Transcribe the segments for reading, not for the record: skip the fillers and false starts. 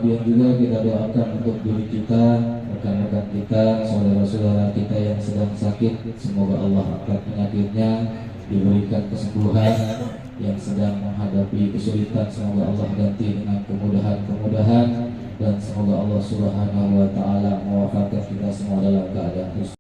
kemudian juga kita doakan untuk diri kita, rekan-rekan kita, saudara-saudara kita yang sedang sakit, semoga Allah angkat penyakitnya, diberikan kesembuhan. Yang sedang menghadapi kesulitan, semoga Allah ganti dengan kemudahan-kemudahan, dan semoga Allah Subhanahu wa Ta'ala mewafatkan kita semua dalam keadaan husnul.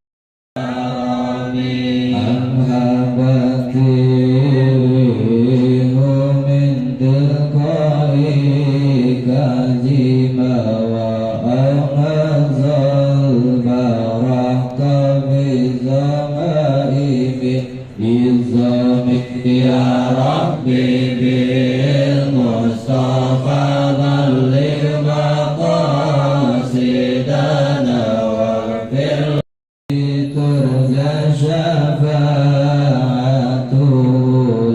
Ya Rabbi bil Mustafa balligh maqasidana wa fil turja syafa'atu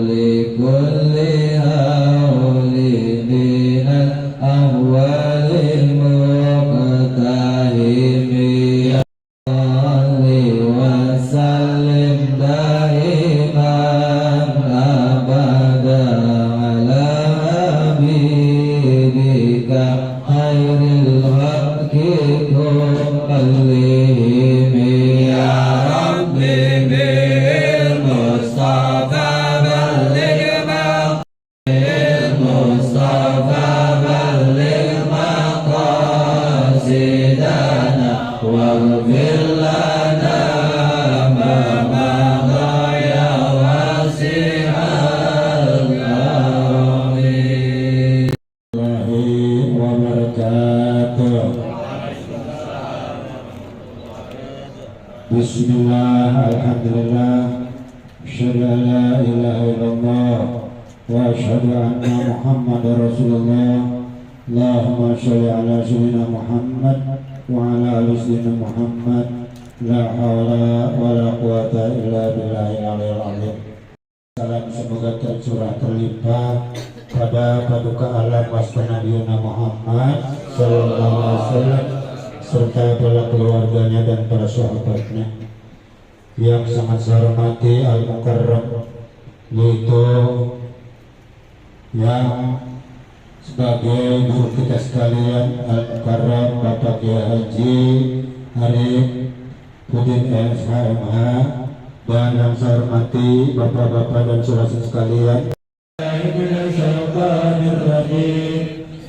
li kulli hawli minal awwalil muqtahimi ya salli wa sallim daiman Bismillah, alhamdulillah, asyhadu an la ilaha illallah wa asyhadu anna Muhammadar Rasulullah. Allahumma sholli ala sayyidina Muhammad wa ala ali sayyidina Muhammad. La haula wa la quwata illa billahil aliyil azim. Salam semoga tercurah terlimpah pada paduka alam waspada Nabi Muhammad sallallahu alaihi wasallam serta para keluarganya dan para sahabatnya yang sangat saya hormati Al-Mukarram, yaitu yang sebagai guru kita sekalian Al-Mukarram Bapak Kiai Haji Arif Udin SHMH, dan yang saya hormati Bapak-bapak dan saudara sekalian.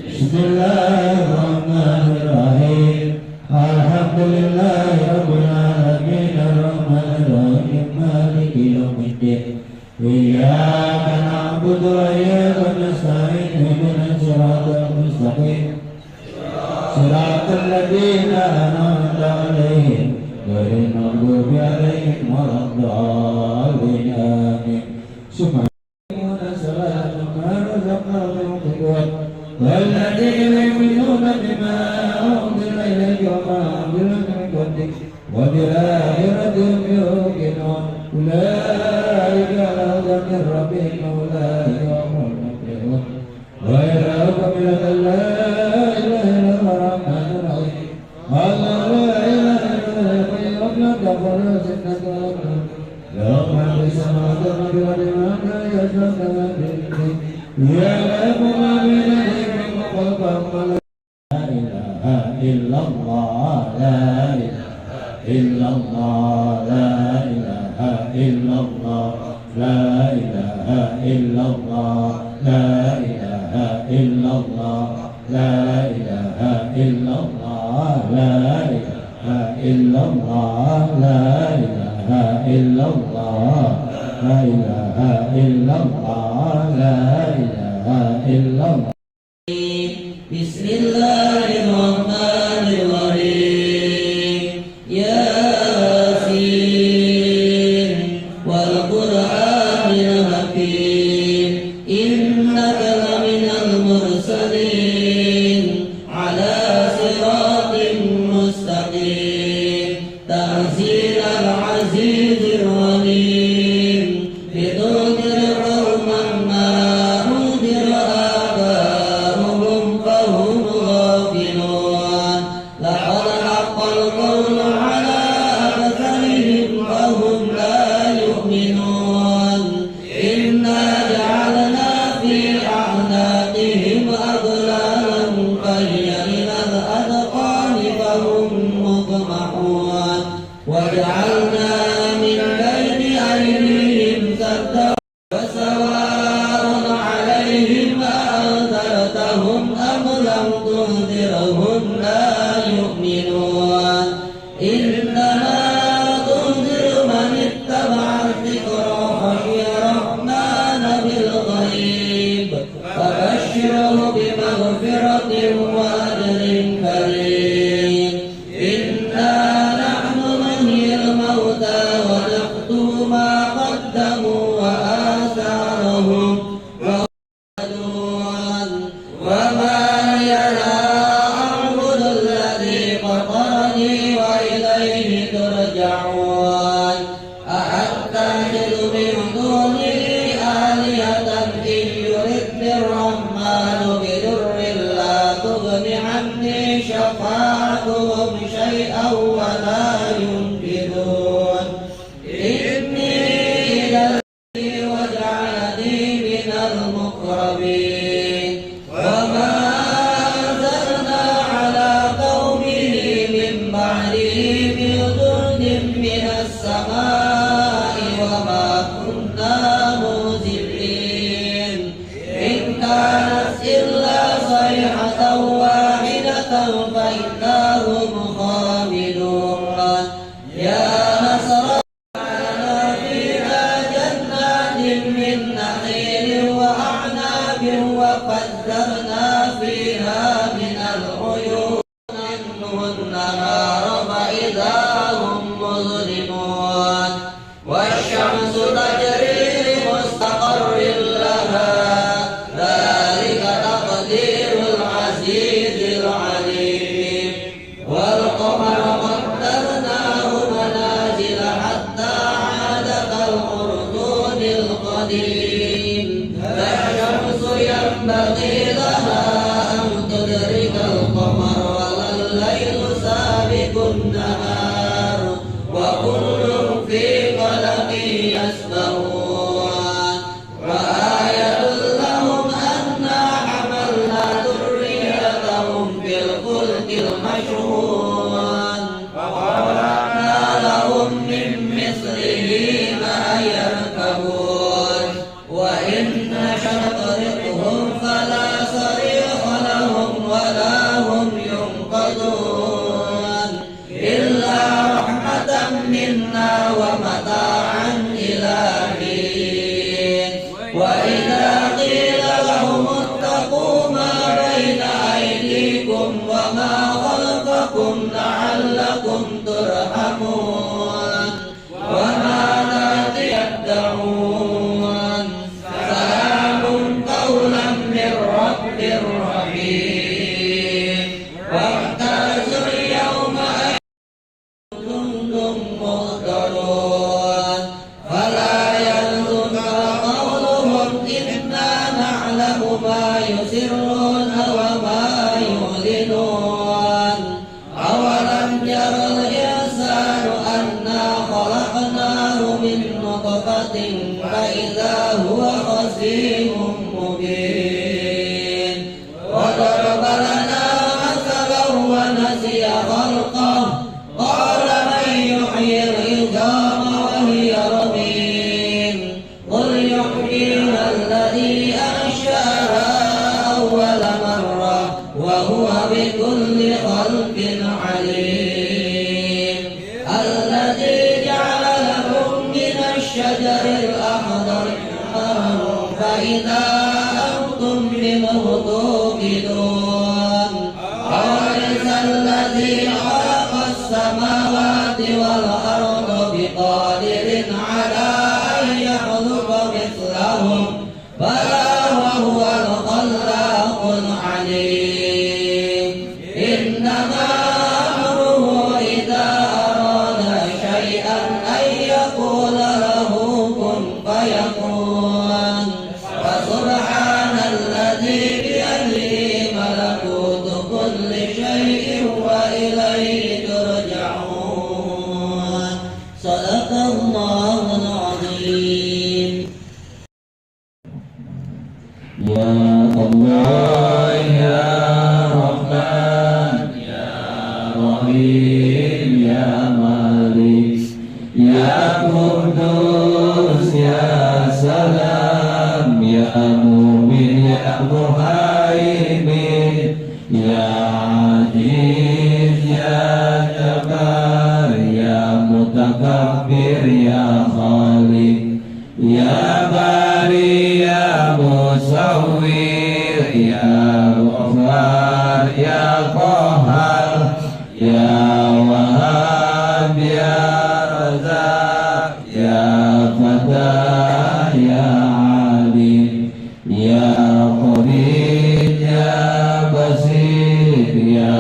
Bismillahirrahmanirrahim. Alhamdulillahirabbil alamin arrahmanir rahim maliki yaumiddin. Iyyaka na'budu wa iyyaka nasta'in ihdinas siratal mustaqim. Siratal ladzina an'amta 'alaihim ghairil maghdubi 'alaihim waladdallin. Amin. والذين يؤمنون بما أنزل إليك وما أنزل من قبلك وبالآخرة هم يوقنون أولئك على هدى من ربهم وأولئك هم المفلحون. وإلهكم إله لا إله إلا هو الرحمن الرحيم. الله لا إله إلا هو الحي لا تأخذه سنة ولا نوم له ما في السماوات وما في الأرض من لا يشرك له بيده يعلم ما بين أيديهم وخلفهم. لا إله إلا الله لا إله إلا الله لا إله إلا الله لا إله إلا الله لا إله إلا الله لا إله إلا الله لا إله إلا الله لا إله إلا الله لا إله إلا الله لا إله إلا الله. Bismillahirrahmanirrahim. Yasin wal Qur'anil hakim. Innaka laminal mursalin ala siratin mustaqim. Tanzilal azizir alim. Bidunir rahman ma udir abahum fahum ghafilun. لم تنذرهم لا يؤمنون إنما تنذر من اتبع الذكر وخشي الرحمن بالغيب فبشره بمغفرة وأجر كريم إنا نحن نحيي الموتى ونكتب ما قدموا وآثارهم وما لي لا أعبد الذي فطرني وإليه ترجعون أأتخذ من دونه آلهة إن يردني الرحمن بضر لا تغن عني شفاعتهم شيئا ولا ينقذون إني إلى وجعلني من المقربين وما أنزلنا على قومه من بعده من جند من السماء وما كنا منزلين إن كانت إلا صيحة واحدة فإذا هم خامدون يا حسرة فيها جنات من نخيل وأعناب وفجرنا فيها من العيون النهار فإذا هم مظلمون والشمس تجري لمستقر لها ذلك تقدير العزيز العليم والقمر قدرناه منازل حتى عاد كالعرجون القديم لا الشمس ينبغي لها أن تدرك القمر ولا الليل سابق النهار وكل في فلك يسبحون وآية لهم أنا حملنا ذريتهم في الفلك المشحون وخلقنا لهم من مثله ما يركبون وإن نشأ نغرقهم فلا صريخ لهم ولا هم ينقذون إلا رحمة منا ومتاعا إلى حين وإذا قيل لهم اتقوا ما بين أيديكم وما خلفكم لعلكم ترحمون وماذا يدعون سلام قولا من رب رحيم وامتازوا اليوم كنتم مهتدون فلا يحزنك قولهم إنا نعلم ما يسرون وما يعلنون أولم ير الإنسان أنا خلقناه من نطفة فإذا هو خصيم مبين وضرب لنا مثلا ونسي خلقه قال من يحيي العظام وهي رميم قل يحييها الذي أنشأها أول مرة وهو بكل خلق عليم الذي جعل لكم من الشجر الأخضر نارا فإذا أنتم منه توقدون أوليس الذي خلق السماوات والأرض بقادر على أن يخلق مثلهم بلى وهو الخلاق العليم إنما أمره Ya Aziz Ya Jabbar Ya Mutakabbir Ya Khaliq Ya Bari Ya Musawwir Ya Ghaffar Ya Qahhar Ya Wahhab Ya Razak Ya Fatah Ya Alim Ya Qadir Ya Basir Ya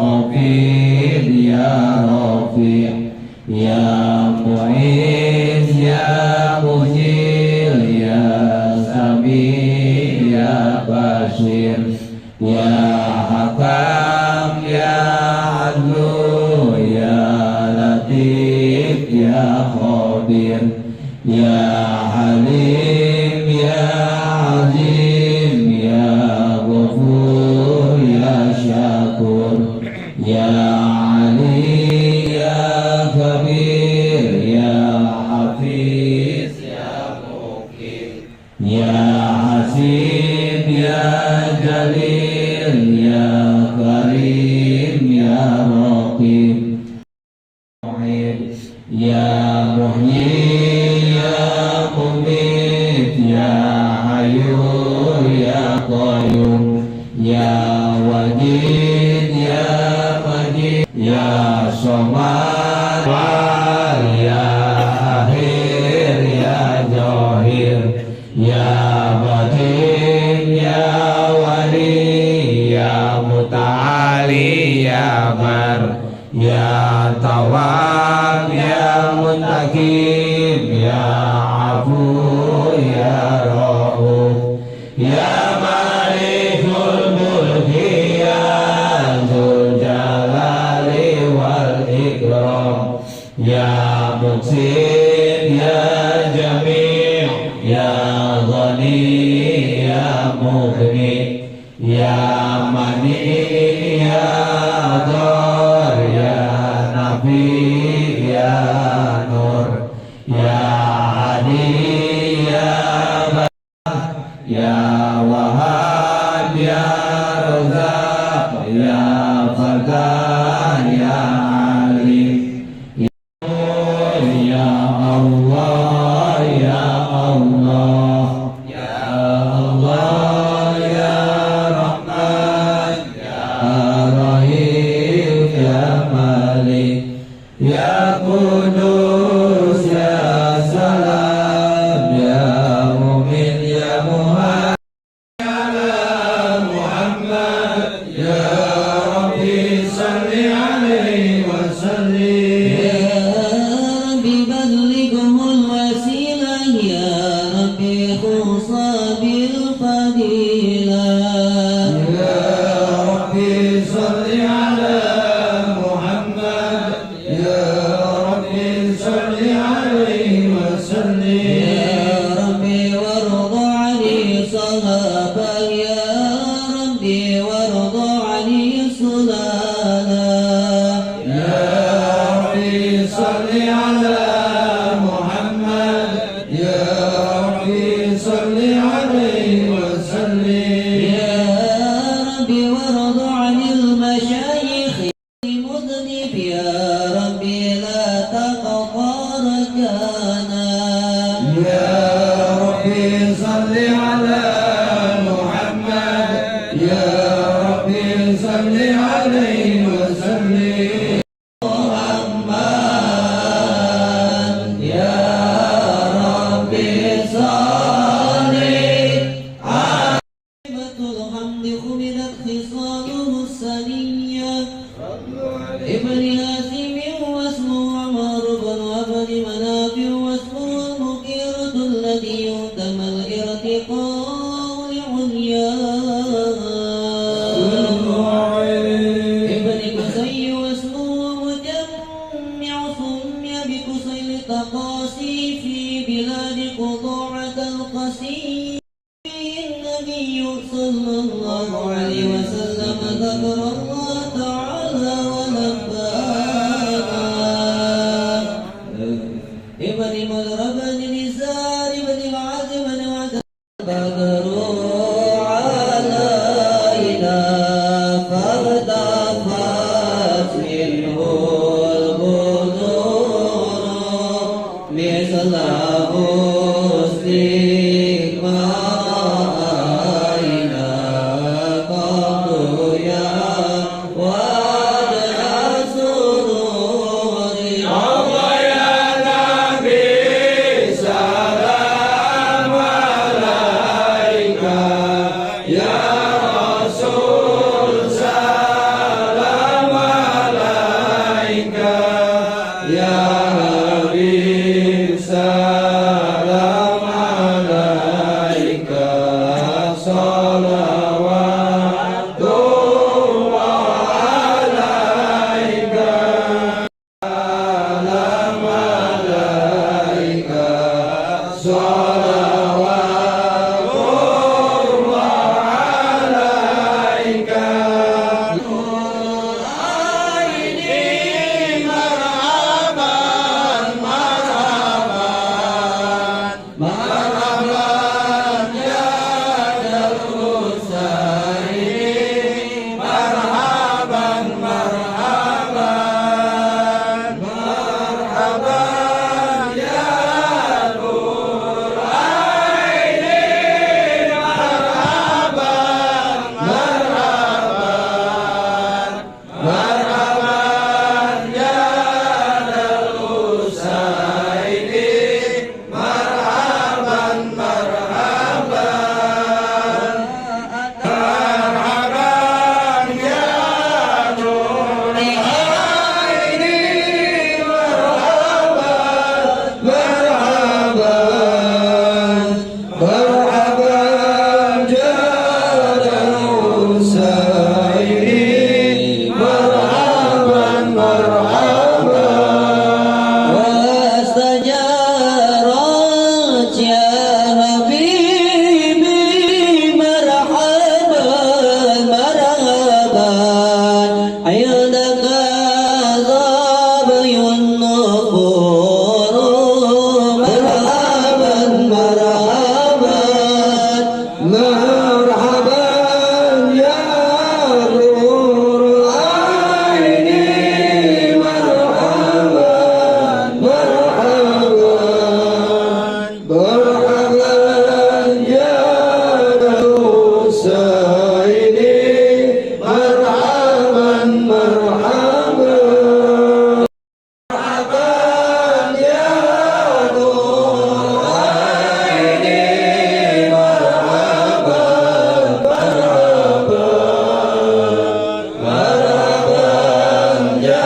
Hafid Ya Rafi' Ya Mu'iz Ya Mujil Ya Sami Ya Bashir Ya Hakam Ya Adlu Ya Latif Ya Khabir Ya Halim Ya Azim Ya Ghafur Ya Syakur Ya Ali Ya Kabir Ya Hafiz Ya Muqim Ya Hasib Ya Jalil Ya Karim Ya Raqib Ya Muhyi Ya Mumit Ya Hayyu Ya Qayyum Ya Wajid Ya Majid Ya Somad Ya Akhir Ya Zahir Ya Batin Ya Wali Ya Muta'ali Ya Bar Ya Tawab Ya Muntakim Ya Afu Ya Rauf Ya Malikul Mulki Ya Dzul Jalali wal Ikram Ya Muqsit Ya Jami' Ya Ghani Ya Mughni Ya Mani Ya Dhar Ya Nafi Ya Nur Ya Hadi Ya Ya Wahhab Ya Razak Ya Fatah Ya Alim Ya Allah Ya Allah Ya Allah Ya Rahman Ya Rahim Ya Malik Ya Qudus Ya Salam Ya Mu'min Ya Muhammad Muhammad Ya Rabbi salli alaihi wa sallim يا رب بلغه الوسيلة يا رب خص بالفضيلة Ya Rabbi salli ala Muhammad Ya Rabbi salli alaihi wa sallim يا رب وارض عن الصحابة يا رب وارض عن السلالة Ya Rabbi salli ala Muhammad Ya Rabbi salli alaihi wa sallim يا رب وارض عن المشايخ المذنب يا رب لا تقطع ركانا Ya Rabbi salli ala Muhammad Ya Rabbi salli alaihi wa sallim محمد يا رب صل كلمة الحمد خمدت خصاله السنية ابن هاشم واسمه عمر بن عبد مناف واسمه المغيرة الذي يهتم الارتقاء العليا ابن قصي واسمه مجمع سمي بقصي التقاسي في بلاد قضاعة القسي النبي صلى الله عليه وسلم ذكر الله تعالى ولبانا ابن مضرب بن نزار بن العز بن عدن بدر علينا فارتفعت منه البذور مثل حسنك ما رأينا قط يا وجه السرور Allah ya Nabi salam alaika ya Rasul salam alaika ya Habib salam alaika salawatullah alaika salam alaika salawatullah alaika aini marhaban marhaban marhaban ya darusaini marhaban marhaban marhaban ya nur aini marhaban marhaban marhaban ya darusaini marhaban marhaban marhaban ya nur aini marhaban marhaban marhaban jadal husaini marhaban marhaban واستجارت يا حبيبي مرحبا مرحبا عندك ظبي النفور مرحبا مرحبا مرحبا يا نور عيني مرحبا مرحبا مرحبا يا حسيني مرحبا مرحبا مرحبا يا نور عيني مرحبا مرحبا مرحبا يا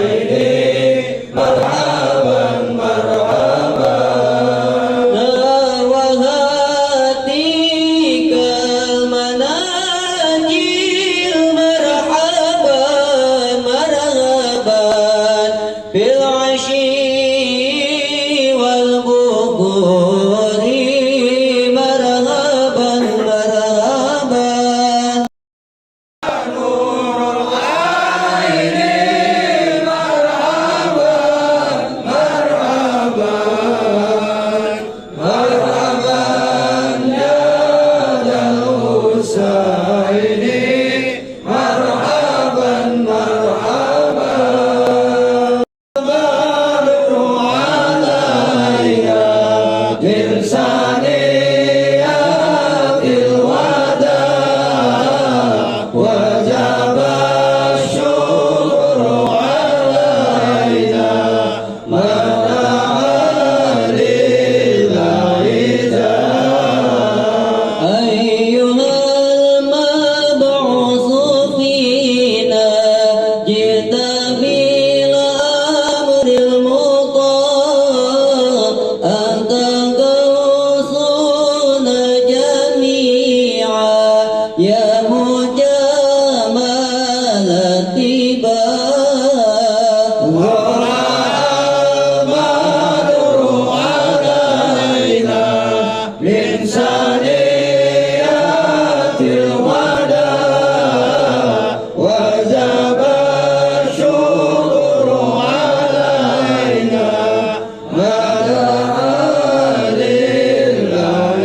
الحسيني مرحبا مرحبا وهاتيك المناجيل مرحبا مرحبا بالعشي والبكور مرحبا مرحبا نور العين مرحبا مرحبا مرحبا يا الحسين مرحبا مرحبا مر علينا بلسانيات الوداع وجب الشكر علينا ما دعا لله أيها المبعوث فينا جئت بالأمر المطاع أنت غوثنا جميعا يا مجمل اتباع والمدر علينا من ثنيات الوداع وجب الشكر علينا ما دعا لله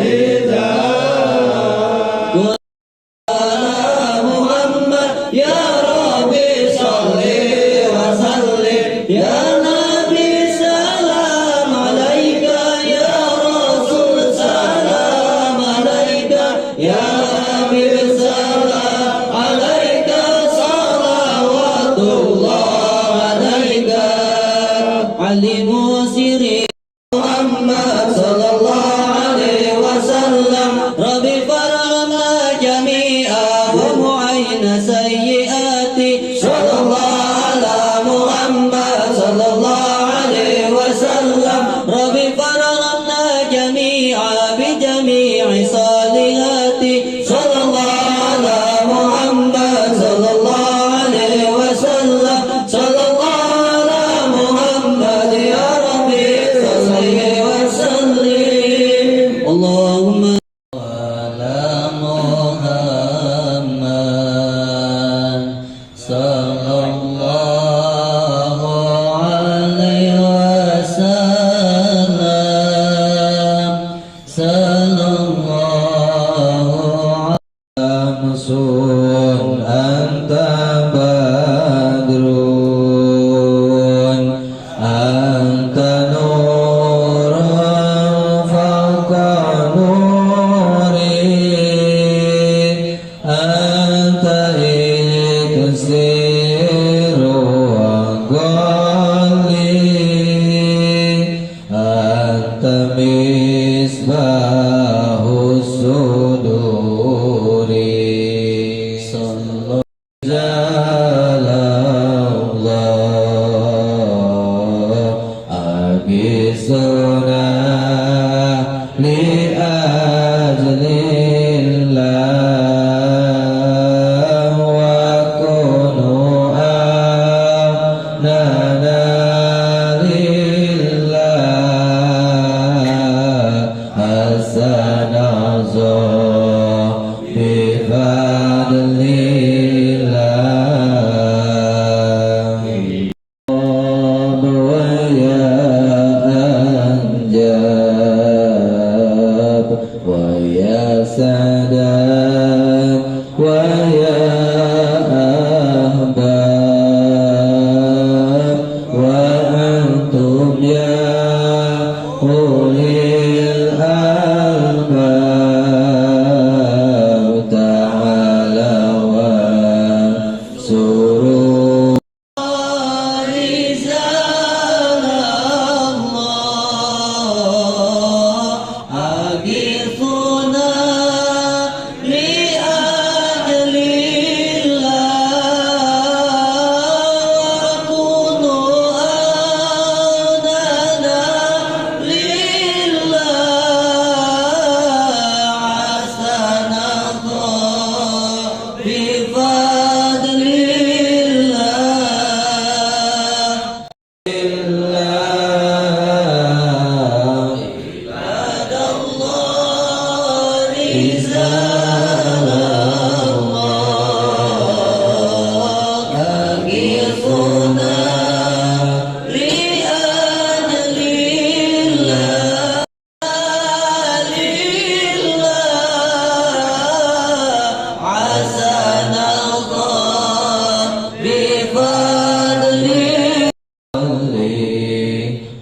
ومعين سيئات صلى الله على محمد صلى الله عليه وسلم ربي فرغنا جميعا بجميع صالحات صلى الله على محمد صلى الله عليه وسلم صلى الله على محمد يا ربي صل وسلم اللهم على محمد صلى الله عليه وسلم صلى الله Samsun anta badrun anta nurun fawqa nurin anta iksiru ghalli anta misbahu suduri Agisuna li ajlillah wa kunu anana lillah hasanazo bifadlillah ويا أنجاب ويا سادات ويا أحباب وأنتم يا أولي الألباب تعالوا وانصروا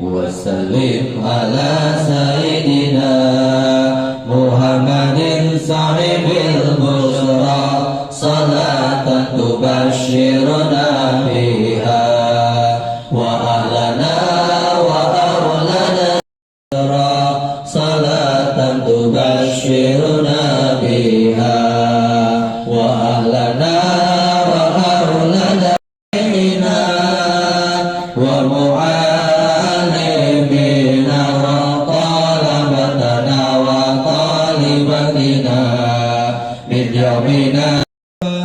وسلم على سيدنا محمد صاحب البشرى صلاة تبشرنا بها وأهلنا وأولنا صلاة تبشرنا بها وأهلنا وأولنا ومعلمنا وطلبتنا وطالبتنا من يومنا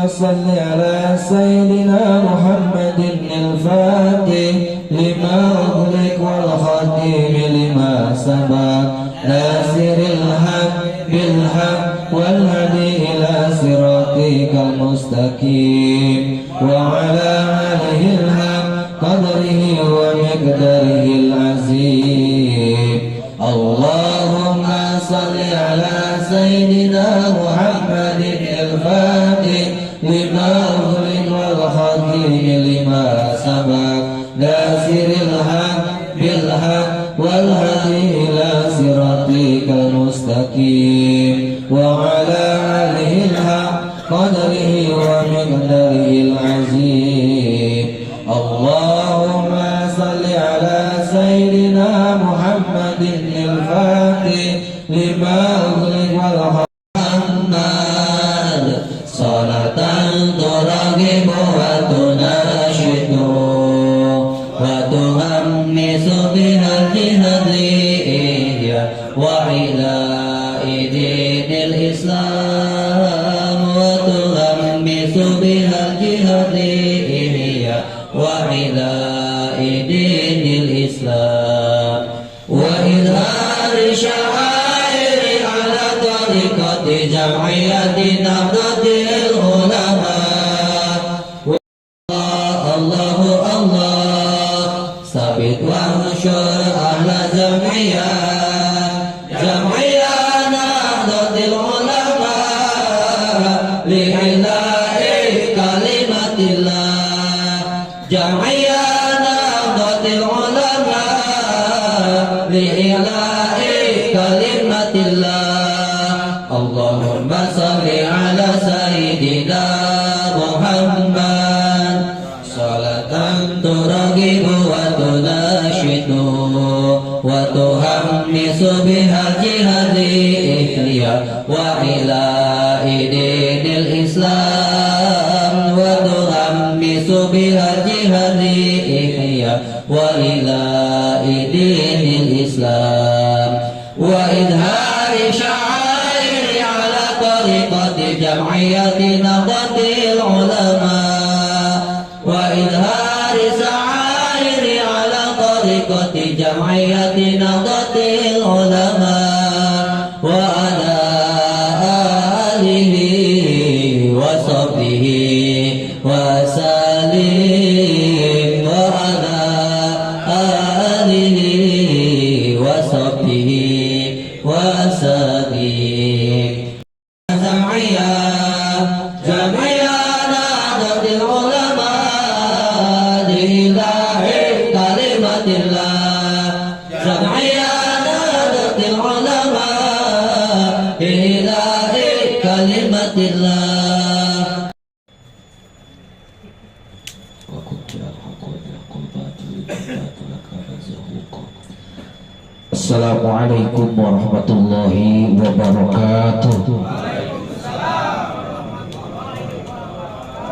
صل على سيدنا محمد الفاتح لما أغلق والخاتم لما سبق ناصر الحق بالحق والهدي إلى صراطك المستقيم وعلى آله الحق قدره ومقداره العظيم اللهم صل على سيدنا محمد الفاتح لما أغلق والخاتم لما سبق ناصر الحق بالحق والهدي إلى صراطك المستقيم وعلى آله الحق قدره ومقداره العظيم اللهم صل على سيدنا محمد الفاتح لما أغلق والخاتم salatan turagibu wa tunashidu wa tuhammisu bihal jihad li'ihya wa ila idinil islam wa tuhammisu bihal jihad li'ihya wa ila idinil islam wa idhari syairi ala tariqati jam'iyati nahdlatil ulama. Allahu Allah sabit wa masyur ahla jam'iyah nahdlatil ulama li'ila'i kalimatillah jam'iyah nahdlatil ulama li'ila'i kalimatillah. Allahumma salli ala sayyidina Muhammad salatan turagibu wa tunashidu wa tuhammisu bihal jihadi ihliya wa ila idinil islam wa tuhammisu bihal jihadi ihliya wa ila idinil islam wa idhari syairi ala tariqati jam'iyati nahdlatil ulama wa idhari syairi ala tariqati jam'iyati nahdlatil ulama wa ala alihi wa sahbihi wa salim wa ala alihi wa sahbihi wa salim. Jam'iyah nahdlatil ulama lillahi kalimatillah jam'iyah nahdlatil ulama lillahi kalimatillah. Assalamualaikum warahmatullahi wabarakatuh.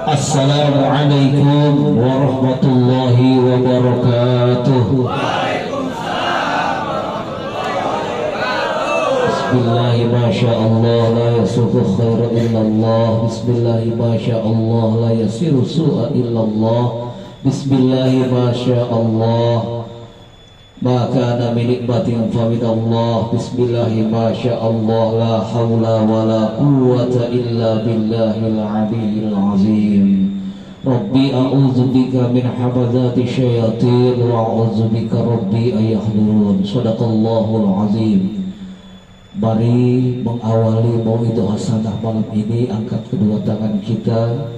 Assalamualaikum warahmatullahi wabarakatuh. Bismillahi masyaallah la yasufu khaira illallah. Bismillahi masyaallah la yasiru su'a illallah. Bismillahi masyaallah ma kana min nikmatin fa min Allah. Bismillahi masyaallah la haula wala quwwata illa billahil aliyyil azim. Rabbi a'udzu bika min hamazati syayatin wa a'udzu bika rabbi ayahdurun. Shadaqallahul azim. Mari mengawali mauidul hasanah malam ini, angkat kedua tangan kita,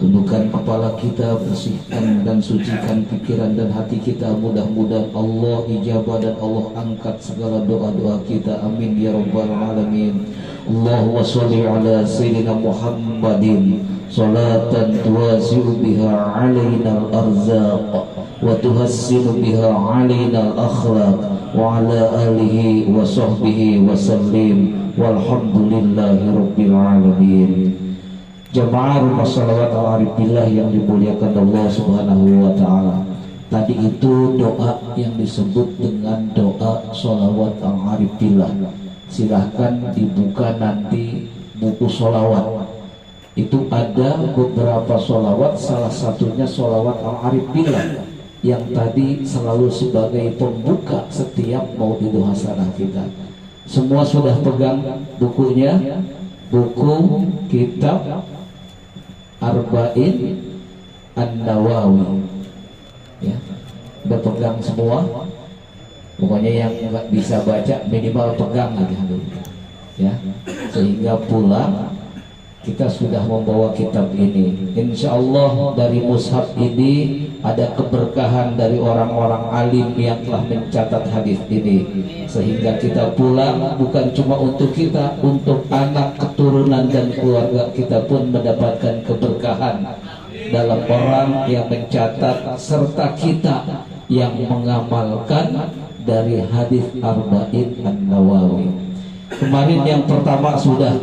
tundukkan kepala kita, bersihkan dan sucikan pikiran dan hati kita. Mudah-mudahan Allah ijabah dan Allah angkat segala doa-doa kita. Amin ya rabbal alamin. Allahumma sholli ala sayyidina Muhammadin salatan tuwasi'u biha alaina al-arzaq wa tuhassinu biha alaina al-akhlaq wa ala alihi wa sahbihi wa sallim walhamdulillahi rabbil alamin. Jamaah rumah salawat al-arifillah yang dimuliakan Allah subhanahu wa ta'ala. Tadi itu doa yang disebut dengan doa salawat al-arifillah. Silahkan dibuka nanti buku salawat. Itu ada beberapa salawat, salah satunya salawat al-arifillah yang tadi selalu sebagai pembuka setiap mauidul hasanah kita. Semua sudah pegang bukunya, buku kitab Arba'in An-Nawawi, ya, udah pegang semua. Pokoknya yang nggak bisa baca minimal pegang aja dulu, ya, sehingga pulang kita sudah membawa kitab ini. Insya Allah dari mushaf ini ada keberkahan dari orang-orang alim yang telah mencatat hadis ini, sehingga kita pulang bukan cuma untuk kita, untuk anak, keturunan dan keluarga kita pun mendapatkan keberkahan dalam orang yang mencatat serta kita yang mengamalkan dari hadis Arba'in An-Nawawi. Kemarin yang pertama sudah,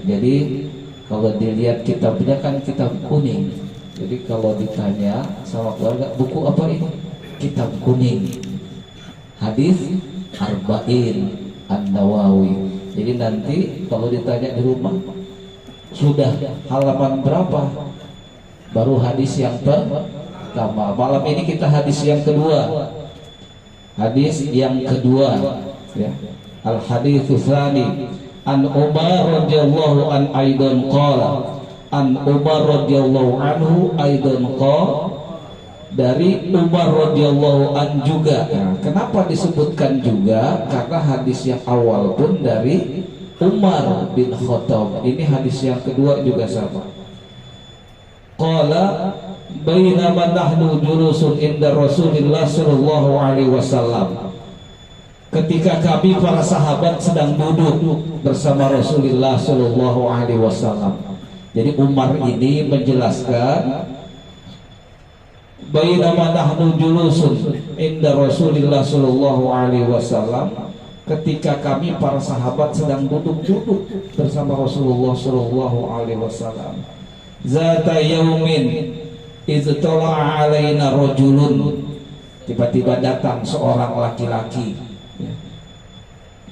jadi Kalau dilihat kitabnya kan kitab kuning. Jadi kalau ditanya sama keluarga, buku apa ini? Kitab kuning. Hadis Arba'in An-Nawawi. Jadi nanti kalau ditanya di rumah, sudah halaman berapa? Baru hadis yang pertama. Malam ini kita hadis yang kedua. Hadis yang kedua, ya. Al haditsu tsani an Umar radhiyallahu an aidan qala an Umar radhiyallahu anhu aidan qala, dari Umar radhiyallahu an juga. Nah, kenapa disebutkan juga? Karena hadis yang awal pun dari Umar bin Khattab. Ini hadis yang kedua juga sama. Qala bainama nahnu julusun inda Rasulillah sallallahu alaihi wasallam. Ketika kami para sahabat sedang duduk bersama Rasulullah sallallahu alaihi wasallam. Jadi Umar ini menjelaskan bainama nahnu julusun inda Rasulillah sallallahu alaihi wasallam, ketika kami para sahabat sedang duduk-duduk bersama Rasulullah sallallahu alaihi wasallam. Zata yaumin iz tala'a alaina rajulun, tiba-tiba datang seorang laki-laki.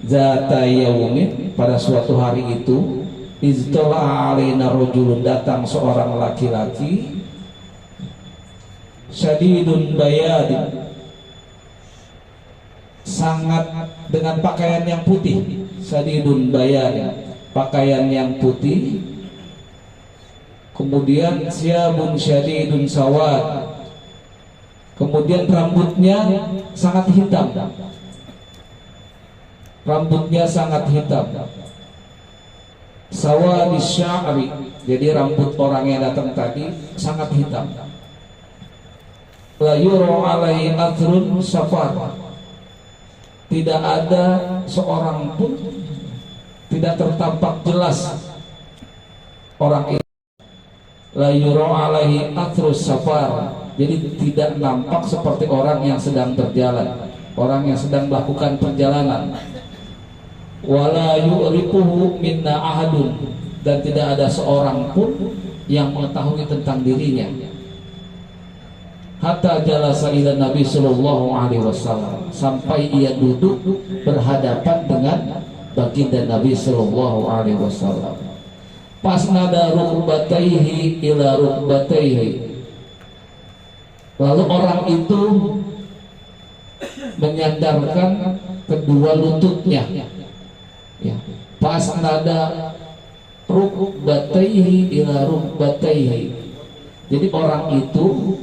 Zata yaumin, pada suatu hari itu, iz tala'a alaina rajulun, datang seorang laki-laki syadidun bayad, sangat dengan pakaian yang putih. Syadidun bayad, pakaian yang putih. Kemudian syabun syadidun sawad, kemudian rambutnya sangat hitam. Rambutnya sangat hitam. Sawadis sya'ri, jadi rambut orang yang datang tadi sangat hitam. La yura alaihi athrun safar, tidak ada seorang pun, tidak tertampak jelas orang itu. La yura alaihi athrus safar, jadi tidak nampak seperti orang yang sedang berjalan, orang yang sedang melakukan perjalanan. Wala yu'rifuhu minna ahadun, dan tidak ada seorang pun yang mengetahui tentang dirinya. Hatta jalasa ila Nabi sallallahu alaihi wasallam, sampai ia duduk berhadapan dengan baginda Nabi sallallahu alaihi wasallam. Pas nada rukbataihi ila rukbataihi, lalu orang itu menyandarkan kedua lututnya, ya. Pas nada rukbataihi ila rukbataihi, jadi orang itu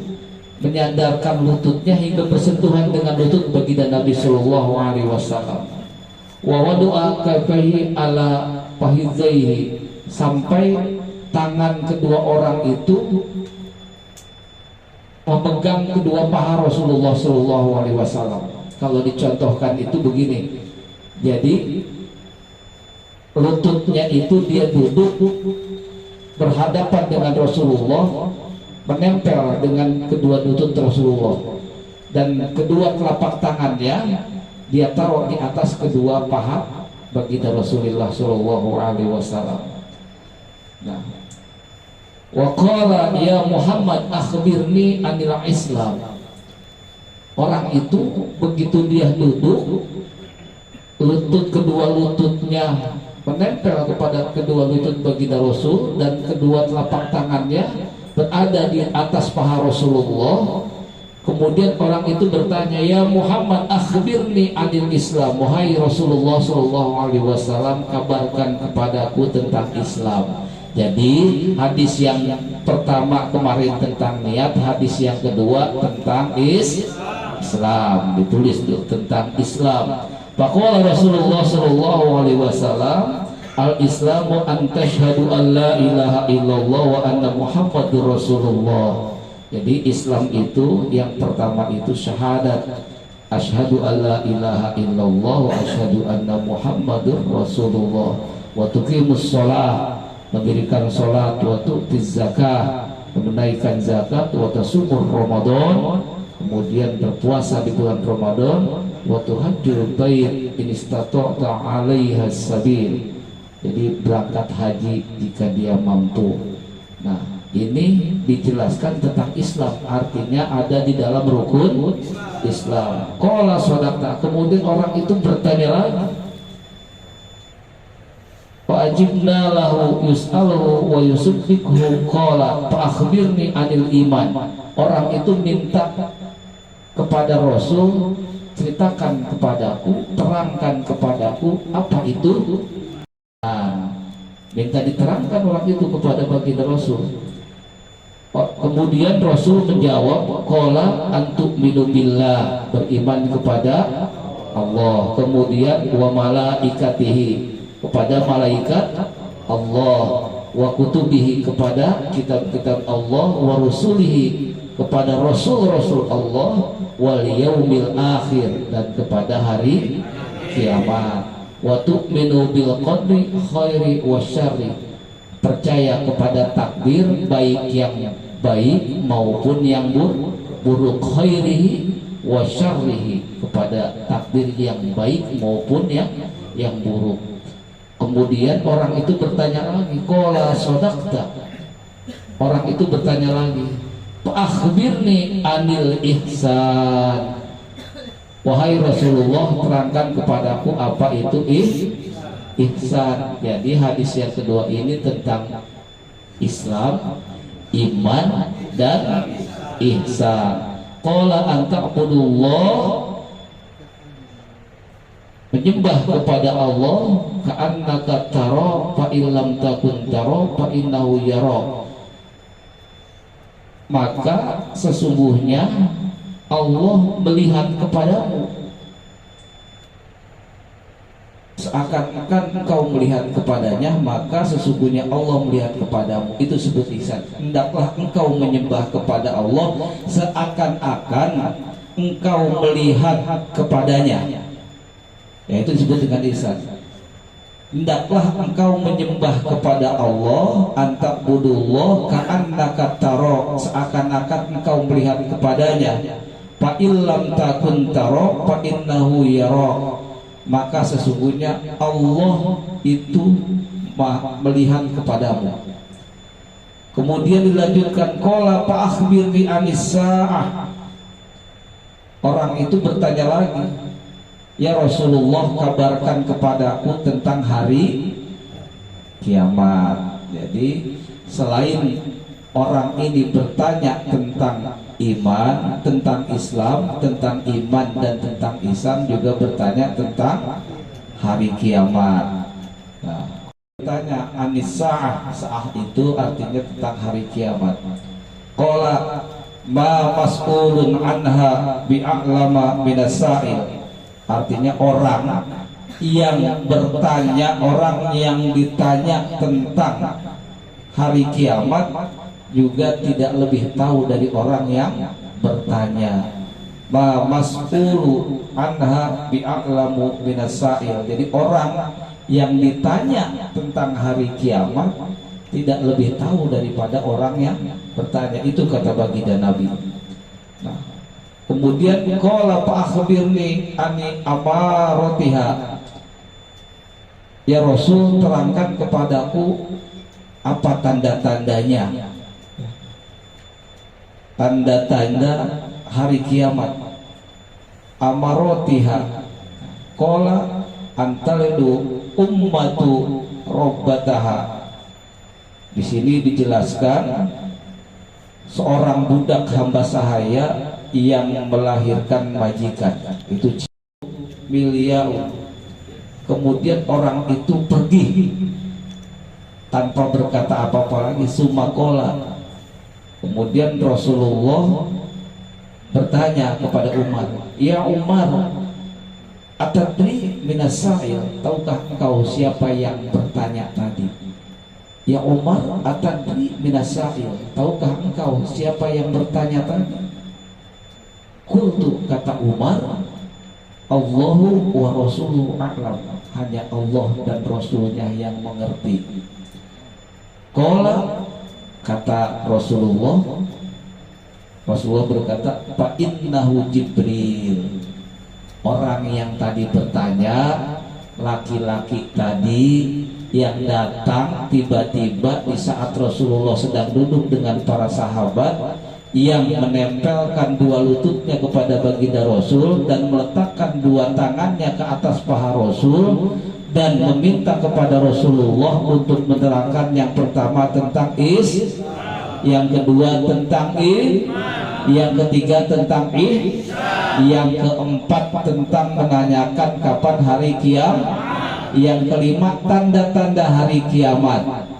menyandarkan lututnya hingga bersentuhan dengan lutut baginda Nabi sallallahu alaihi wasallam. Wa wada'a kaffaihi ala fahidzaihi, sampai tangan kedua orang itu memegang kedua paha Rasulullah sallallahu alaihi wasallam. Kalau dicontohkan itu begini. Jadi lututnya itu dia duduk berhadapan dengan Rasulullah, menempel dengan kedua lutut Rasulullah, dan kedua telapak tangannya dia taruh di atas kedua paha baginda Rasulullah sallallahu alaihi wasallam. Nah, wa qala ya Muhammad akhbirni anil Islam. Orang itu begitu dia duduk, kedua lututnya menempel kepada kedua lutut baginda Rasul, dan kedua telapak tangannya berada di atas paha Rasulullah. Kemudian orang itu bertanya, ya Muhammad akhbirni anil Islam, wahai Rasulullah sallallahu alaihi wasallam, kabarkan kepadaku tentang Islam. Jadi hadis yang pertama kemarin tentang niat, hadis yang kedua tentang Islam, ditulis tuh tentang Islam. Faqala Rasulullah sallallahu alaihi wasallam, al-Islamu an tashhadu an la ilaha illallah wa anna Muhammadur Rasulullah. Jadi Islam itu yang pertama itu syahadat, asyhadu an la ilaha illallah wa asyhadu anna Muhammadur Rasulullah, wa tuqimus shalah, mendirikan salat, wa tu'tiz zakah, menunaikan zakat, wa tasumur Ramadan, kemudian berpuasa di bulan Ramadan, wa tuhajjul bait in istata'ta 'alaiha sabil, Jadi berangkat haji jika dia mampu. Nah, ini dijelaskan tentang Islam, artinya ada di dalam rukun Islam. Qala shadaqta, kemudian orang itu bertanya lagi. Wa ajibna lahu yus'aluhu wa yusuddiquhu qala fa akhbirni anil iman. Orang itu minta kepada Rasul, ceritakan kepadaku, terangkan kepadaku apa itu. Nah, minta diterangkan orang itu kepada baginda Rasul. Kemudian Rasul menjawab, qala antu'minu billah, beriman kepada Allah, kemudian wa malaikatihi, kepada malaikat Allah, wa kutubihi, kepada kitab-kitab Allah, wa rusulihi, kepada rasul-rasul Allah, wal yaumil akhir, dan kepada hari kiamat, wa tu'minu bil qadri khairi wa syarri, percaya kepada takdir baik yang baik maupun yang buruk, khairihi wa syarrihi, kepada takdir yang baik maupun yang buruk. Kemudian orang itu bertanya lagi, qala shadaqta, orang itu bertanya lagi, fa akhbirni anil ihsan, wahai Rasulullah, terangkan kepadaku apa itu ihsan. Jadi hadis yang kedua ini tentang Islam, iman, dan ihsan. Qala anta'budullah, menyembah kepada Allah, ka'annaka tara fa illam takun tara fa innahu yara, maka sesungguhnya Allah melihat kepadamu, seakan-akan engkau melihat kepadanya, maka sesungguhnya Allah melihat kepadamu. Itu sebut ihsan. Hendaklah engkau menyembah kepada Allah seakan-akan engkau melihat kepadanya, yaitu disebut dengan ihsan. Hendaklah engkau menyembah kepada Allah, antakbudullah ka'annaka tara, seakan-akan engkau melihat kepadanya, fa illam takun tara fa innahu yara, maka sesungguhnya Allah itu melihat kepadamu. Kemudian dilanjutkan, qala fa akhbirni anis saah, orang itu bertanya lagi, ya Rasulullah, kabarkan kepadaku tentang hari kiamat. Jadi selain orang ini bertanya tentang iman, tentang Islam, tentang iman dan tentang ihsan, juga bertanya tentang hari kiamat. Nah, bertanya anis saah, saah itu artinya tentang hari kiamat. Qala ma mas'ulun anha bi'a'lama minas sa'il, artinya orang yang bertanya, orang yang ditanya tentang hari kiamat juga tidak lebih tahu dari orang yang bertanya. Ma mas'ulu anha bi'a'lamu minas sa'il, jadi orang yang ditanya tentang hari kiamat tidak lebih tahu daripada orang yang bertanya. Itu kata baginda Nabi. Nah, kemudian qala fa akhbirni ani amaratiha, ya Rasul, terangkan kepadaku apa tanda-tandanya, tanda-tanda hari kiamat. Amaratiha qala antalidu ummatu rabbataha. Di sini dijelaskan seorang budak hamba sahaya yang melahirkan majikan, itu miliaun. Kemudian orang itu pergi tanpa berkata apa-apa lagi, sumakola. Kemudian Rasulullah bertanya kepada Umar, ya Umar, atadri minas sa'il, tahukah engkau siapa yang bertanya tadi? Ya Umar, atadri minas sa'il, tahukah engkau siapa yang bertanya tadi? Qultu, kata Umar, Allahu wa rasuluhu a'lam, hanya Allah dan Rasulnya yang mengerti. Qala, kata Rasulullah berkata, fa innahu Jibril, orang yang tadi bertanya, laki-laki tadi yang datang tiba-tiba di saat Rasulullah sedang duduk dengan para sahabat, yang menempelkan dua lututnya kepada baginda Rasul dan meletakkan dua tangannya ke atas paha Rasul dan meminta kepada Rasulullah untuk menerangkan yang pertama tentang yang kedua tentang yang ketiga tentang yang keempat tentang menanyakan kapan hari kiamat, yang kelima tanda-tanda hari kiamat.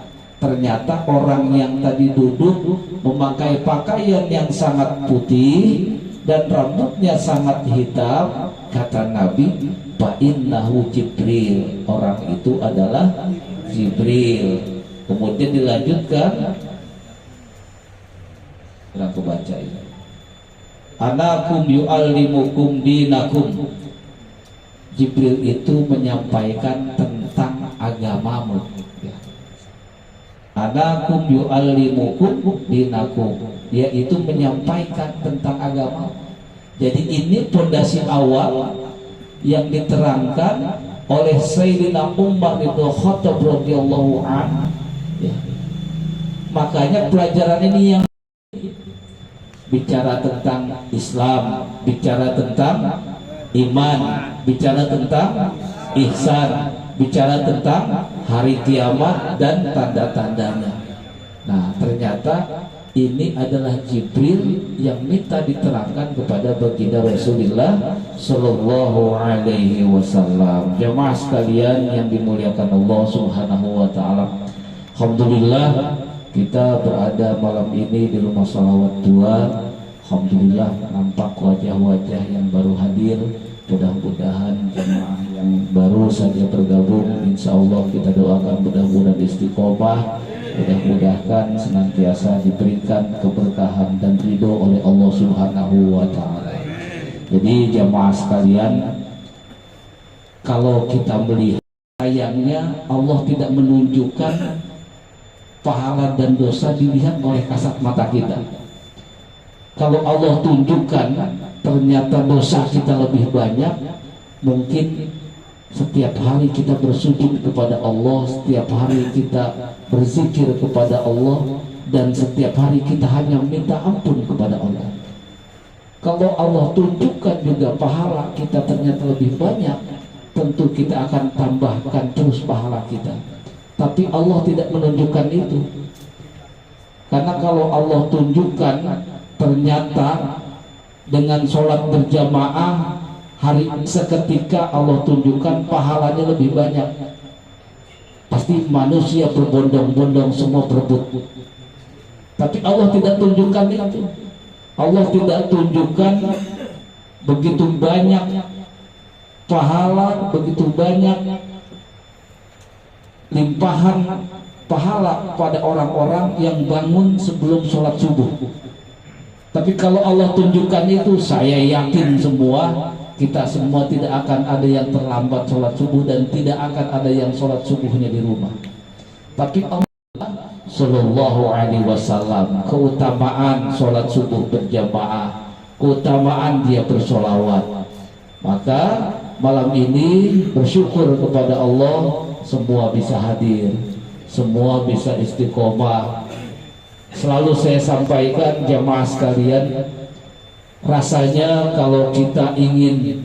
Ternyata orang yang tadi duduk memakai pakaian yang sangat putih dan rambutnya sangat hitam. Kata Nabi, fa innahu Jibril, orang itu adalah Jibril. Kemudian dilanjutkan, aku baca ini, anakum yu'allimukum dinakum. Jibril itu menyampaikan tentang agamamu. Anakum yu'allimukum dinakum, yaitu menyampaikan tentang agama. Jadi ini fondasi awal yang diterangkan oleh Sayyidina Umar bin Khattab radhiyallahu anhu. Ya. Makanya pelajaran ini yang bicara tentang Islam, bicara tentang iman, bicara tentang ihsan, bicara tentang hari kiamat dan tanda-tandanya. Nah, ternyata ini adalah Jibril yang minta diterangkan kepada baginda Rasulullah Sallallahu Alaihi Wasallam. Jemaah sekalian yang dimuliakan Allah Subhanahu Wa Taala, alhamdulillah kita berada malam ini di rumah Salawat 2. Alhamdulillah nampak wajah-wajah yang baru hadir. Mudah-mudahan jemaah yang baru saja bergabung, insya Allah kita doakan mudah-mudahan istiqomah, mudah-mudahan senantiasa diberikan keberkahan dan ridho oleh Allah Subhanahu wa Ta'ala. Jadi jemaah sekalian, kalau kita melihat, sayangnya Allah tidak menunjukkan pahala dan dosa dilihat oleh kasat mata kita. Kalau Allah tunjukkan ternyata dosa kita lebih banyak, mungkin setiap hari kita bersujud kepada Allah, setiap hari kita berzikir kepada Allah, dan setiap hari kita hanya minta ampun kepada Allah. Kalau Allah tunjukkan juga pahala kita ternyata lebih banyak, tentu kita akan tambahkan terus pahala kita. Tapi Allah tidak menunjukkan itu. Karena kalau Allah tunjukkan ternyata dengan sholat berjamaah hari seketika Allah tunjukkan pahalanya lebih banyak, pasti manusia berbondong-bondong semua berebut. Tapi Allah tidak tunjukkan itu. Allah tidak tunjukkan begitu banyak pahala, begitu banyak limpahan pahala pada orang-orang yang bangun sebelum sholat subuh. Tapi kalau Allah tunjukkan itu, saya yakin semua, kita semua tidak akan ada yang terlambat sholat subuh dan tidak akan ada yang sholat subuhnya di rumah. Tapi Allah Sallallahu Alaihi Wasallam, keutamaan sholat subuh berjamaah, keutamaan dia bersolawat. Maka malam ini bersyukur kepada Allah, semua bisa hadir, semua bisa istiqomah. Selalu saya sampaikan jamaah sekalian, rasanya kalau kita ingin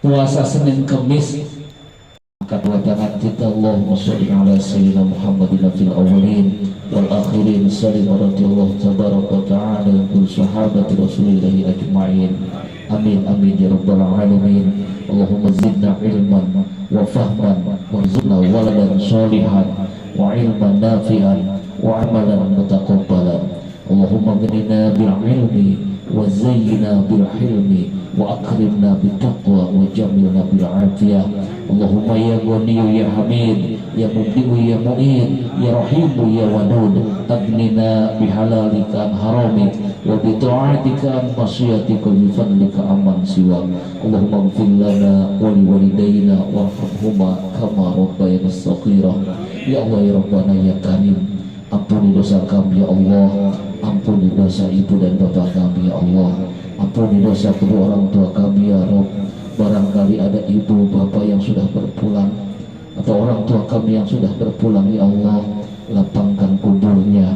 puasa Senin Kemis, maka dua tangan kita, Allahumma sholli ala sayyidina Muhammadin fil awwalin wal akhirin, salli radhiyallahu tabaraka wa ta'ala wa sahabati rasulillahi ajma'in. Amin amin ya rabbal alamin. Allahumma zidna ilman wa fahman warzuqna waladan sholihan wa ilman nafi'an wa amalan mutaqabbalan. Allahumma ghnina bil ilmi wa zayyina bil hilmi wa akrimna bit taqwa wa jamilna bil afiyah. Allahumma ya Ghaniyu ya Hamid ya Mubdi'u ya Mu'in ya Rahimu ya Wadud, aghnina bihalalika an haramik wa bi ta'atika an masyiatika bi fadlika amman siwa. Allahumma ighfir lana wa li walidayna warhamhuma kama rabbayana shaghira. Ya Allah ya Rabbana ya Karim, ampuni dosa kami ya Allah, ampuni dosa ibu dan bapak kami ya Allah, ampuni dosa kedua orang tua kami ya Rabb. Barangkali ada ibu bapak yang sudah berpulang, atau orang tua kami yang sudah berpulang ya Allah, lapangkan kuburnya,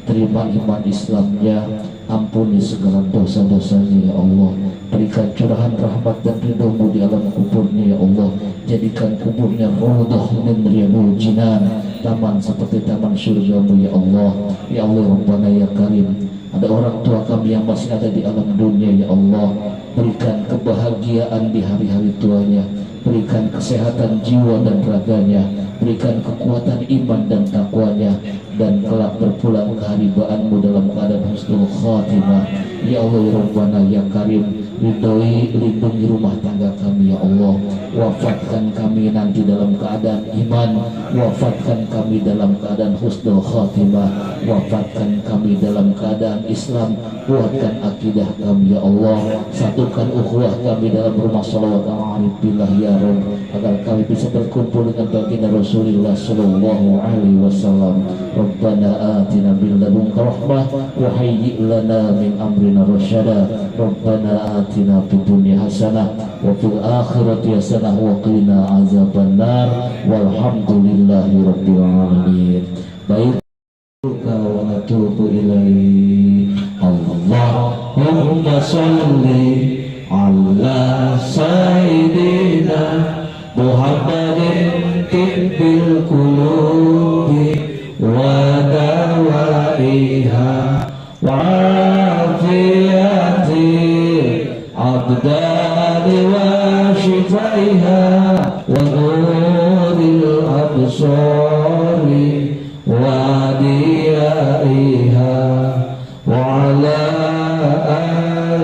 terima iman Islamnya, ampuni segala dosa-dosanya ya Allah, berikan curahan rahmat dan ridho-Mu di alam kuburnya ya Allah, jadikan kuburnya raudhah min riyadil jinan, taman seperti taman surga-Mu ya Allah. Ya Allah Rabbana ya Karim, ada orang tua kami yang masih ada di alam dunia ya Allah, berikan kebahagiaan di hari-hari tuanya, berikan kesehatan jiwa dan raganya, berikan kekuatan iman dan takwanya, dan kelak berpulang ke haribaanmu dalam keadaan husnul khatimah. Ya Allah ya Rabbana ya Karim, lindungi rumah tangga kami ya Allah, wafatkan kami nanti dalam keadaan iman, wafatkan kami dalam keadaan husnul khatimah, wafatkan kami dalam keadaan Islam, kuatkan akidah kami ya Allah, satukan ukhuwah kami dalam rumah salawat al-arif billah ya Rabb, agar kami bisa berkumpul dengan baginda Rasulullah sallallahu alaihi wasallam. Rabbana atina min ladunka rahmah wa hayyi' lana min amrina rasyada. Rabbana atina fid dunya hasanah wa fil akhirati hasanah wa qina azabannar. Walhamdulillahi rabbil alamin. Baik, wa natubu ilaihi. Allahumma shalli ala sayyidina Muhammadin tibbil qulubi wa dawaiha wa afiyati abdani wa shifaiha wa nuril absari wa diyaiha wa ala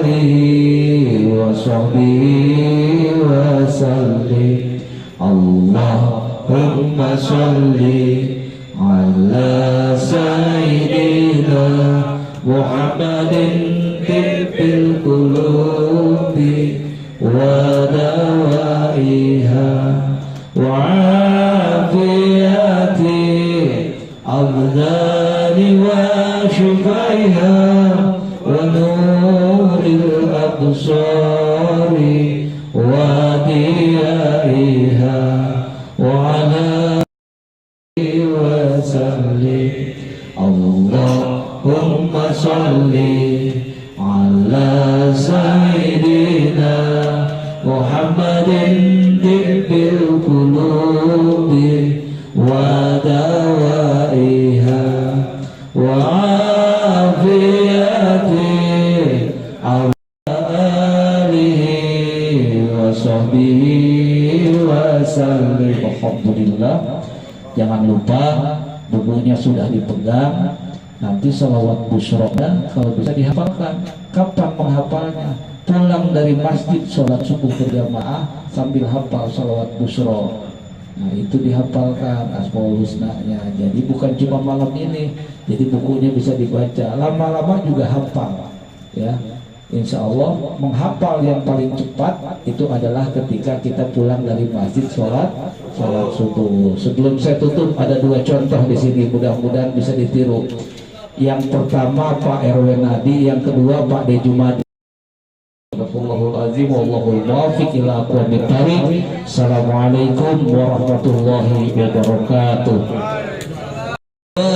alihi wa sahbihi wa sallim. Allahumma sholli ala sayyidina Muhammadin tibbil qulubi wa dawaiha wa afiyati abdani wa shifaiha wa nuril absari wa diyaiha wa ala wa sallim. Allahumma sholli ala sayyidina Muhammadin tibbil qulubi wa dawaiha wa afiyati alihi wa sahbihi wa sallim. Alhamdulillah. Jangan lupa bukunya sudah dipegang. Nanti salawat busronya kalau bisa dihafalkan. Kapan menghafalnya? Pulang dari masjid sholat subuh berjamaah sambil hafal salawat busro. Nah itu dihafalkan Asmaul Husna-nya. Jadi bukan cuma malam ini, jadi bukunya bisa dibaca. Lama-lama juga hafal. Ya, Insya Allah menghafal yang paling cepat itu adalah ketika kita pulang dari masjid sholat subuh. Sebelum saya tutup ada dua contoh di sini, mudah-mudahan bisa ditiru. Yang pertama Pak RW Nadi, yang kedua Pak D Jumadi. Assalamualaikum warahmatullahi wabarakatuh. Wa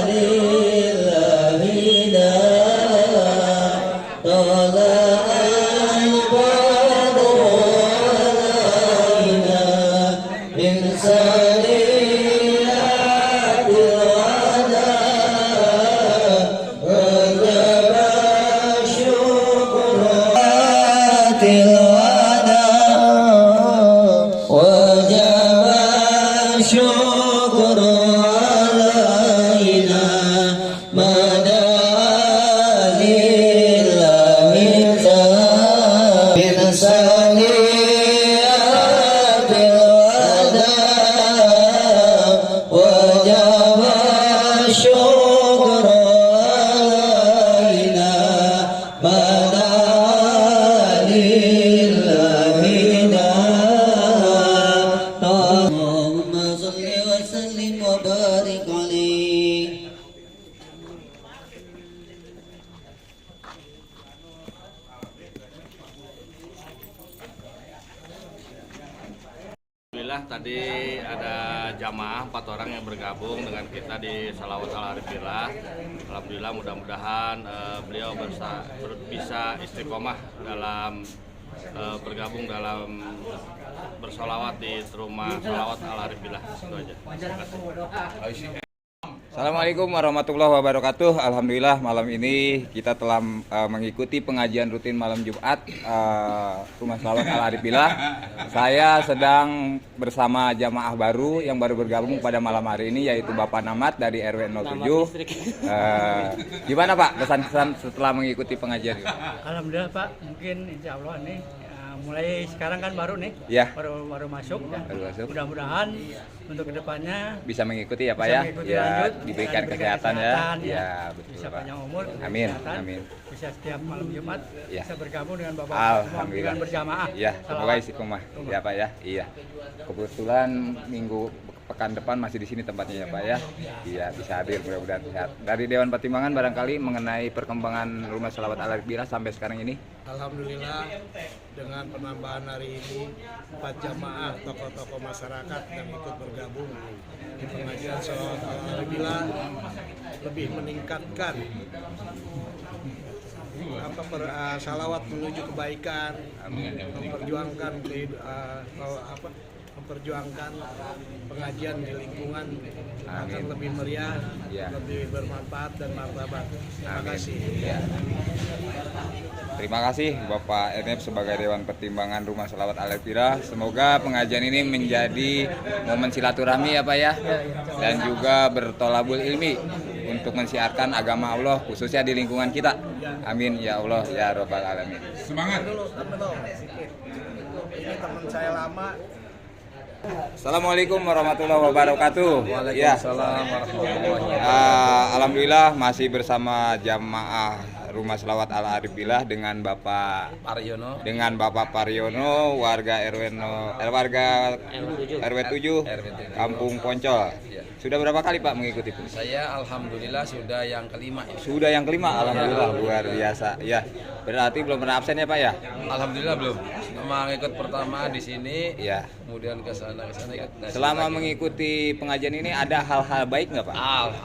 لله لا طلع البدر علينا من سنيات الوداع وجب الشكر وجب الشكر علينا ما دعا لله من سنيات الوداع وجب الشكر علينا ما دعا لله اللهم صل وسلم وبارك عليه. Alhamdulillah tadi ada jamaah 4 orang yang bergabung dengan kita di Shalawat Ala Arifillah. Alhamdulillah mudah-mudahan beliau bisa istiqomah dalam bergabung dalam bersolawat di rumah Shalawat Ala Arifillah. Itu aja. Terima kasih. Assalamualaikum warahmatullahi wabarakatuh. Alhamdulillah malam ini kita telah mengikuti pengajian rutin malam Jumat Rumah Shalawat Al Arifillah. Saya sedang bersama jamaah baru yang baru bergabung pada malam hari ini, yaitu Bapak Namat dari RW 07. Gimana Pak kesan-kesan setelah mengikuti pengajian ini? Alhamdulillah Pak, mungkin insya Allah nih mulai sekarang kan baru nih, Ya. baru masuk ya. Baru masuk. Mudah-mudahan untuk kedepannya Bisa mengikuti ya Pak bisa ya? mengikuti Ya, lanjut, diberikan diberikan kesehatan ya. kesehatan, Ya, betul bisa Pak. panjang umur, Amin, kesehatan, amin. bisa setiap malam Jumat Ya. bisa bergabung dengan Bapak Alhamdulillah. dengan berjamaah. Ya, semoga Salawat. istiqomah. Ya Pak ya. Iya. Kebetulan minggu pekan depan masih di sini tempatnya ya Pak ya. Iya, bisa hadir mudah-mudahan sehat. Dari Dewan Pertimbangan barangkali mengenai perkembangan Rumah Shalawat Al Arifillah sampai sekarang ini. Alhamdulillah dengan penambahan hari ini 4 jamaah tokoh-tokoh masyarakat yang ikut bergabung di pengajian Shalawat Al Arifillah lebih meningkatkan salawat menuju kebaikan, memperjuangkan memperjuangkan pengajian di lingkungan akan lebih meriah, Ya. lebih bermanfaat dan martabat. Terima Amin. kasih. Ya. Terima kasih Bapak Enep sebagai Dewan Pertimbangan Rumah Shalawat Al Arifillah. Semoga pengajian ini menjadi momen silaturahmi ya Pak ya, dan juga bertolabul ilmi untuk mensiarkan agama Allah khususnya di lingkungan kita. Amin ya Allah ya Rabbal Alamin. Semangat. Ini teman saya lama. Assalamualaikum warahmatullahi wabarakatuh. Waalaikumsalam warahmatullahi wabarakatuh. Alhamdulillah masih bersama jamaah Rumah Shalawat Al Arifillah dengan Bapak Paryono, warga warga RW 7 Kampung Poncol. Sudah berapa kali Pak mengikuti itu? Saya alhamdulillah sudah yang kelima ya. Sudah yang kelima, alhamdulillah luar biasa. Ya, berarti belum pernah absen ya Pak ya? Alhamdulillah belum. Selama ikut pertama di sini, Ya. kemudian ke sana ikut. Nah, Selama lagi. mengikuti pengajian ini ada hal-hal baik nggak Pak?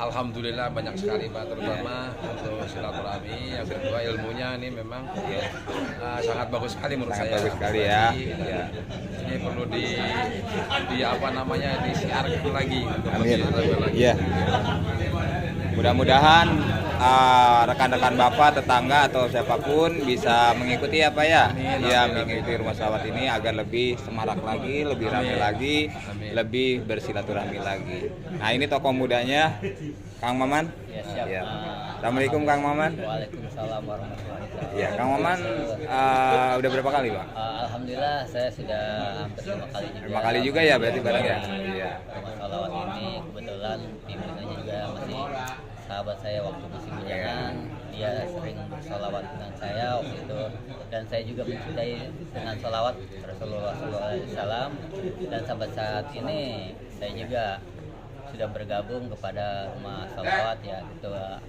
Alhamdulillah banyak sekali Pak, terutama untuk silaturahmi. Yang kedua ilmunya ini memang sangat bagus sekali menurut Sangat saya. bagus sekali ya. Jadi, Ya. Ini perlu disiarkan lagi. Untuk Amin. masyarakat lagi. Iya. Mudah-mudahan rekan-rekan Bapak, tetangga atau siapapun bisa mengikuti ya Pak ya. Iya, mengikuti Rumah Shalawat ini agar lebih semarak lagi, lebih ramai lagi, lebih bersilaturahmi lagi. Nah, ini tokoh mudanya Kang Maman. Ya. Assalamualaikum Kang Maman. Waalaikumsalam warahmatullahi wabarakatuh. Ya, Kang Maman udah berapa kali Pak? Alhamdulillah saya sudah hampir 5 kali juga. 5 kali juga ya berarti bareng ya. Iya. Rumah Shalawat ini kebetulan pimpinannya juga masih sahabat saya waktu masih bujangan. Dia sering bersolawat dengan saya waktu itu, dan saya juga mencintai dengan solawat Rasulullah SAW. Dan sampai saat ini saya juga sudah bergabung kepada Rumah Shalawat ya, ketua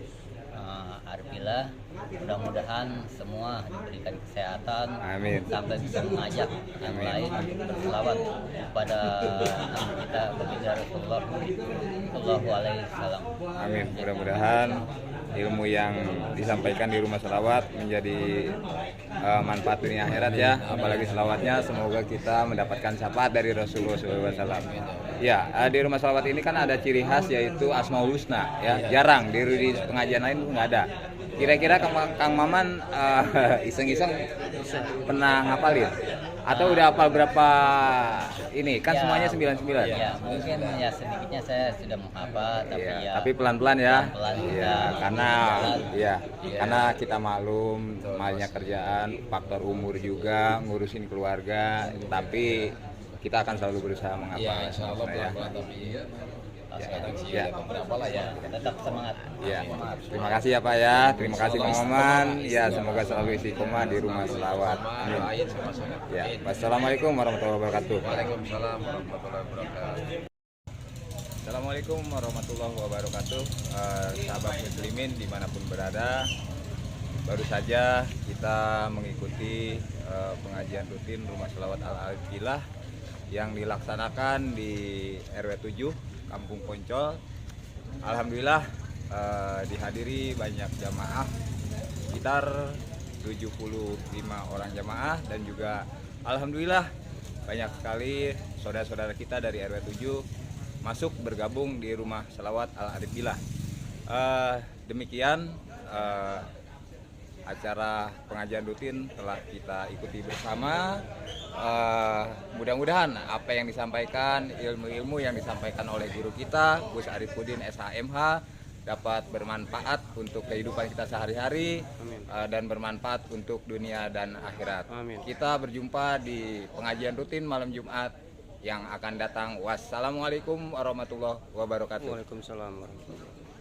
Arifillah, mudah-mudahan semua diberikan kesehatan Amin. sampai bisa mengajak yang lain berselawat kepada Nabi kita baginda Rasulullah Shallallahu Alaihi Wasallam. Amin. Mudah-mudahan ilmu yang disampaikan di rumah selawat menjadi manfaat dunia akhirat ya. Apalagi selawatnya semoga kita mendapatkan syafaat dari Rasulullah SAW. Ya, di rumah selawat ini kan ada ciri khas yaitu Asmaul Husna ya. Jarang di pengajian lain tuh nggak ada. Kira-kira Kang Maman iseng-iseng pernah ngapalin? Atau udah hafal berapa ini? Kan Ya, semuanya 99. Ya, mungkin ya sedikitnya saya sudah menghafal, tapi Iya, ya tapi pelan-pelan ya. pelan-pelan Iya, kita karena jalan. iya, karena kita maklum banyak kerjaan, faktor umur juga, ngurusin keluarga, tapi kita akan selalu berusaha menghafal. Ya, insya Allah ya. pelan-pelan tapi kadang sih Ya. beberapa lah ya. Tetap semangat. Ya, terima kasih ya Pak ya, terima kasih Kang Maman. Ya, semoga selalu istiqomah di rumah selawat. Amin. Lain sama-sama. Ya, wassalamualaikum warahmatullahi wabarakatuh. Waalaikumsalam warahmatullahi wabarakatuh. Assalamualaikum warahmatullahi wabarakatuh. Sahabat muslimin dimanapun berada, baru saja kita mengikuti pengajian rutin Rumah Selawat Al-Arifillah yang dilaksanakan di RW 7 Kampung Poncol. Alhamdulillah dihadiri banyak jamaah, sekitar 75 orang jamaah, dan juga alhamdulillah banyak sekali saudara-saudara kita dari RW 7 masuk bergabung di Rumah Selawat Al-Arifillah. Demikian acara pengajian rutin telah kita ikuti bersama. Mudah-mudahan apa yang disampaikan, ilmu-ilmu yang disampaikan oleh guru kita Gus Arifuddin SHMH dapat bermanfaat untuk kehidupan kita sehari-hari dan bermanfaat untuk dunia dan akhirat. Kita berjumpa di pengajian rutin malam Jumat yang akan datang. Wassalamualaikum warahmatullahi wabarakatuh. Waalaikumsalam warahmatullahi wabarakatuh.